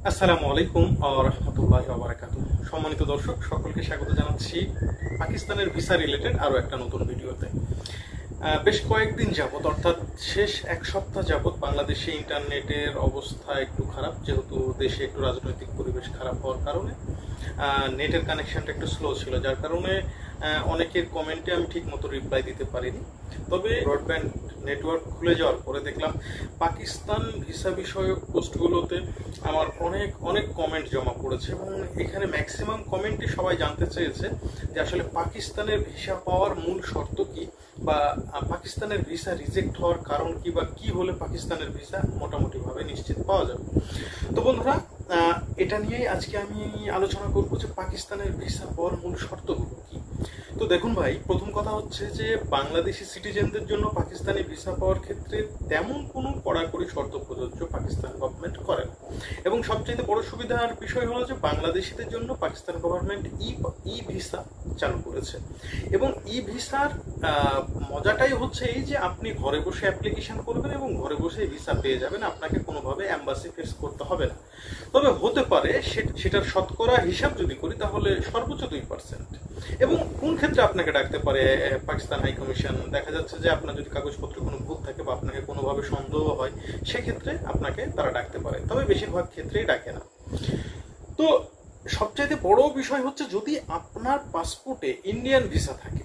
আসসালামু আলাইকুম রাহমাতুল্লাহি ওয়া বারাকাতুহু। সম্মানিত দর্শক, সকলকে স্বাগত জানাচ্ছি পাকিস্তানের ভিসা রিলেটেড আরো একটা নতুন ভিডিওতে। বেশ কয়েকদিন যাবত, অর্থাৎ শেষ এক সপ্তাহ যাবত বাংলাদেশে ইন্টারনেটের অবস্থা একটু খারাপ, যেহেতু দেশে একটু রাজনৈতিক পরিবেশ খারাপ হওয়ার কারণে নেটের কানেকশনটা একটু স্লো ছিল, যার কারণে অনেকের কমেন্টে আমি ঠিক মতো রিপ্লাই দিতে পারিনি। তবে ব্রডব্যান্ড নেটওয়ার্ক খুলে যাওয়ার পরে দেখলাম পাকিস্তান ভিসা বিষয়ক পোস্টগুলোতে আমার অনেক অনেক কমেন্ট জমা পড়েছে, এবং এখানে ম্যাক্সিমাম কমেন্টই সবাই জানতে চেয়েছে যে আসলে পাকিস্তানের ভিসা পাওয়ার মূল শর্ত কি, বা পাকিস্তানের ভিসা রিজেক্ট হওয়ার কারণ কি, বা কি হলে পাকিস্তানের ভিসা মোটামুটিভাবে নিশ্চিত পাওয়া যাবে। তো বন্ধুরা, এটা নিয়েই আজকে আমি আলোচনা করব যে পাকিস্তানের ভিসা পাওয়ার মূল শর্তগুলো কি। তো দেখুন ভাই, প্রথম কথা হচ্ছে যে বাংলাদেশি সিটিজেনদের জন্য পাকিস্তানি ভিসা পাওয়ার ক্ষেত্রে তেমন কোনো কড়াকড়ি শর্ত প্রযোজ্য পাকিস্তান গভর্নমেন্ট করে না, এবং সবচেয়ে বড় সুবিধার বিষয় হলো যে বাংলাদেশিদের জন্য পাকিস্তান গভর্নমেন্ট ই ভিসা চালু করেছে। এবং ই ভিসার মজাটাই হচ্ছে এই যে আপনি ঘরে বসে অ্যাপ্লিকেশন করবেন এবং ঘরে বসে ভিসা পেয়ে যাবেন, আপনাকে কোনোভাবে এম্বাসি ফেস করতে হবে না। তবে হতে পারে সেটার শতকরা হিসাব যদি করি তাহলে সর্বোচ্চ 2%। এবং কোন ক্ষেত্রে আপনাকে ডাকতে পারে পাকিস্তান হাই কমিশন? দেখা যাচ্ছে যে আপনার যদি কাগজপত্রে কোনো ভুল থাকে বা আপনাকে কোনোভাবে সন্দেহ হয়, সেক্ষেত্রে আপনাকে তারা ডাকতে পারে, তবে বেশিরভাগ ক্ষেত্রেই ডাকে না। তো সবচাইতে বড় বিষয় হচ্ছে যদি আপনার পাসপোর্টে ইন্ডিয়ান ভিসা থাকে,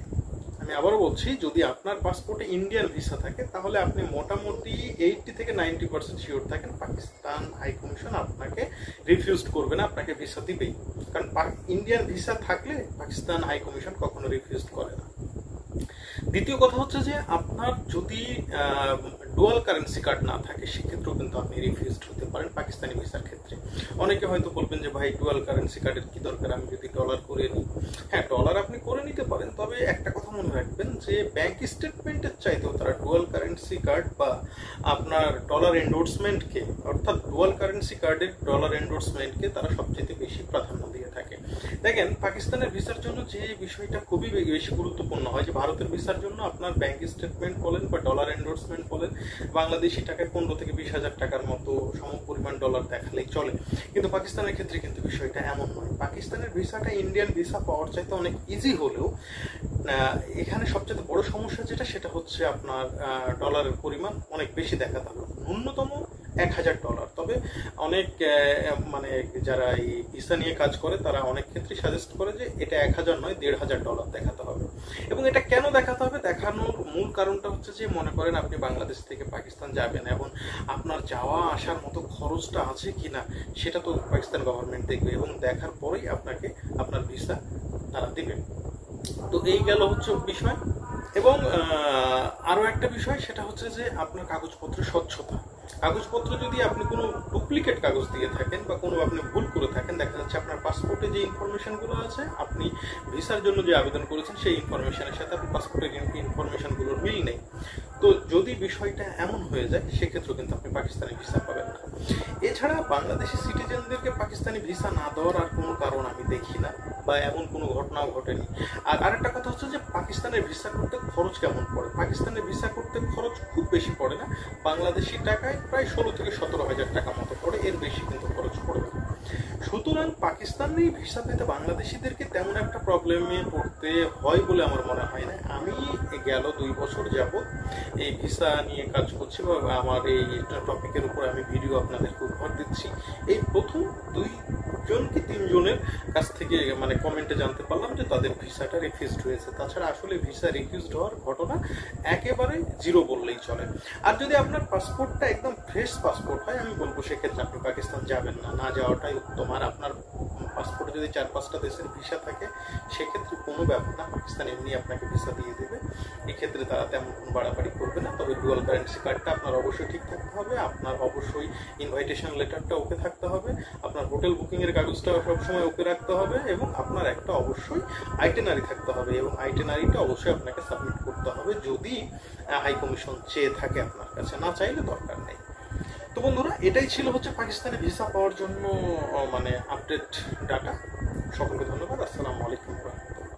আমি আবারও বলছি, যদি আপনার পাসপোর্টে ইন্ডিয়ান ভিসা থাকে তাহলে আপনি মোটামুটি 80 থেকে 90% শিওর থাকেন পাকিস্তান হাই কমিশন আপনাকে রিফিউজ করবে না, আপনাকে ভিসা দিবেই। কারণ ইন্ডিয়ান ভিসা থাকলে পাকিস্তান হাই কমিশন কখনো রিফিউজ করে না। দ্বিতীয় কথা হচ্ছে যে আপনার যদি ডুয়াল কারেন্সি কার্ড না থাকে, সেক্ষেত্রেও কিন্তু আপনি রিফিউজড হতে পারেন পাকিস্তানি ভিসার ক্ষেত্রে। অনেকে হয়তো বলবেন যে ভাই, ডুয়াল কারেন্সি কার্ডের কি দরকার, আমি যদি ডলার করে নিই। হ্যাঁ, ডলার আপনি করে নিতে পারেন, তবে একটা কথা মনে রাখবেন যে ব্যাংক স্টেটমেন্টের চাইতেও তারা ডুয়াল কারেন্সি কার্ড বা আপনার ডলার এন্ডোর্সমেন্টকে, অর্থাৎ ডুয়াল কারেন্সি কার্ডের ডলার এন্ডোর্সমেন্টকে তারা সবচেয়ে বেশি প্রাধান্য দিয়ে থাকে। দেখেন, পাকিস্তানের ভিসার জন্য যে বিষয়টা খুবই বেশি গুরুত্বপূর্ণ হয়, যে ভারতের ভিসার জন্য আপনার ব্যাংক স্টেটমেন্ট বলেন বা ডলার এন্ডোর্সমেন্ট বলেন, বাংলাদেশি টাকায় 15 থেকে 20,000 টাকার মতো সমপরিমাণ ডলার দেখালেই চলে। কিন্তু পাকিস্তানের ক্ষেত্রে কিন্তু বিষয়টা এমন নয়। পাকিস্তানের ভিসাটা ইন্ডিয়ান ভিসা পাওয়ার চাইতে অনেক ইজি হলেও এখানে সবচেয়ে বড় সমস্যা যেটা, সেটা হচ্ছে আপনার ডলারের পরিমাণ অনেক বেশি দেখাতে হবে, ন্যূনতম $1,000। তবে অনেক যারা এই ভিসা নিয়ে কাজ করে তারা অনেক ক্ষেত্রে সাজেস্ট করে যে এটা 1,000 নয়, $1,500 দেখাতে হবে। এবং এটা কেন দেখাতে হবে? দেখানোর মূল কারণটা হচ্ছে যে মনে করেন আপনি বাংলাদেশ থেকে পাকিস্তান যাবেন, এবং আপনার যাওয়া আসার মতো খরচটা আছে কিনা সেটা তো পাকিস্তান গভর্নমেন্ট দেখবে, এবং দেখার পরেই আপনাকে আপনার ভিসা তারা দিবে। তো এই গেল হচ্ছে বিষয়। এবং আরো একটা বিষয়, সেটা হচ্ছে যে আপনার কাগজপত্রের স্বচ্ছতা। কাগজপত্র যদি আপনি কোনো ডুপ্লিকেট কাগজ দিয়ে থাকেন বা কোনো আপনি ভুল করে থাকেন, দেখা যাচ্ছে আপনার পাসপোর্টে যে ইনফরমেশনগুলো আছে, আপনি ভিসার জন্য যে আবেদন করেছেন সেই ইনফরমেশনের সাথে আপনার পাসপোর্টের ইনফরমেশনগুলোর মিল নেই, তো যদি বিষয়টা এমন হয়ে যায়, সেক্ষেত্রেও কিন্তু আপনি পাকিস্তানি ভিসা পাবেন না। এছাড়া বাংলাদেশি সিটিজেনদেরকে পাকিস্তানি ভিসা না দেওয়ার আর কোনো কারণ আমি দেখি না, বা এমন কোনো ঘটনাও ঘটেনি। আর আরেকটা কথা হচ্ছে যে পাকিস্তানের ভিসা করতে খরচ কেমন পড়ে। পাকিস্তানের ভিসা করতে খরচ খুব বেশি পড়ে না, বাংলাদেশি টাকায় প্রায় 16 থেকে 17,000 টাকা মতো পড়ে, এর বেশি কিন্তু খরচ পড়বে না। সুতরাং পাকিস্তানি ভিসা পেতে বাংলাদেশিদেরকে তেমন একটা প্রবলেমে পড়তে হয় বলে আমার মনে হয় না। আমি গেল 2 বছর যাবত এই ভিসা নিয়ে কাজ করছি, বা আমার এই টপিকের উপর আমি ভিডিও আপনাদেরকে উপহার দিচ্ছি। এই প্রথম 2 জন কি 3 জনের কাছ থেকে কমেন্টে জানতে পারলাম যে তাদের ভিসাটা রিফিউজড হয়েছে। তাছাড়া আসলে ভিসা রিফিউজড হওয়ার ঘটনা একেবারে 0 বললেই চলে। আর যদি আপনার পাসপোর্টটা একদম ফ্রেশ পাসপোর্ট হয়, আমি বলবো সেক্ষেত্রে আপনি পাকিস্তান যাবেন না, না যাওয়াটাই উত্তম। আর আপনার পাসপোর্টে যদি 4-5টা দেশের ভিসা থাকে, সেক্ষেত্রে কোনো ব্যাপার না, পাকিস্তান এমনি আপনাকে ভিসা দিয়ে দেবে। এক্ষেত্রে তারা তেমন কোনো বাড়াবাড়ি করবে না। তবে ডুয়াল কারেন্সি কার্ডটা আপনার অবশ্যই ঠিক থাকতে হবে, আপনার অবশ্যই ইনভাইটেশন লেটারটা ওকে থাকতে হবে, আপনার হোটেল বুকিং এর কাগজটা সবসময় ওকে রাখতে হবে, এবং আপনার একটা অবশ্যই আইটেনারি থাকতে হবে, এবং আইটেনারিটা অবশ্যই আপনাকে সাবমিট করতে হবে যদি হাই কমিশন চেয়ে থাকে আপনার কাছে, না চাইলে দরকার নেই। তো বন্ধুরা, এটাই ছিল হচ্ছে পাকিস্তানে ভিসা পাওয়ার জন্য আপডেট ডাটা। সকলকে ধন্যবাদ। আসসালামু আলাইকুম।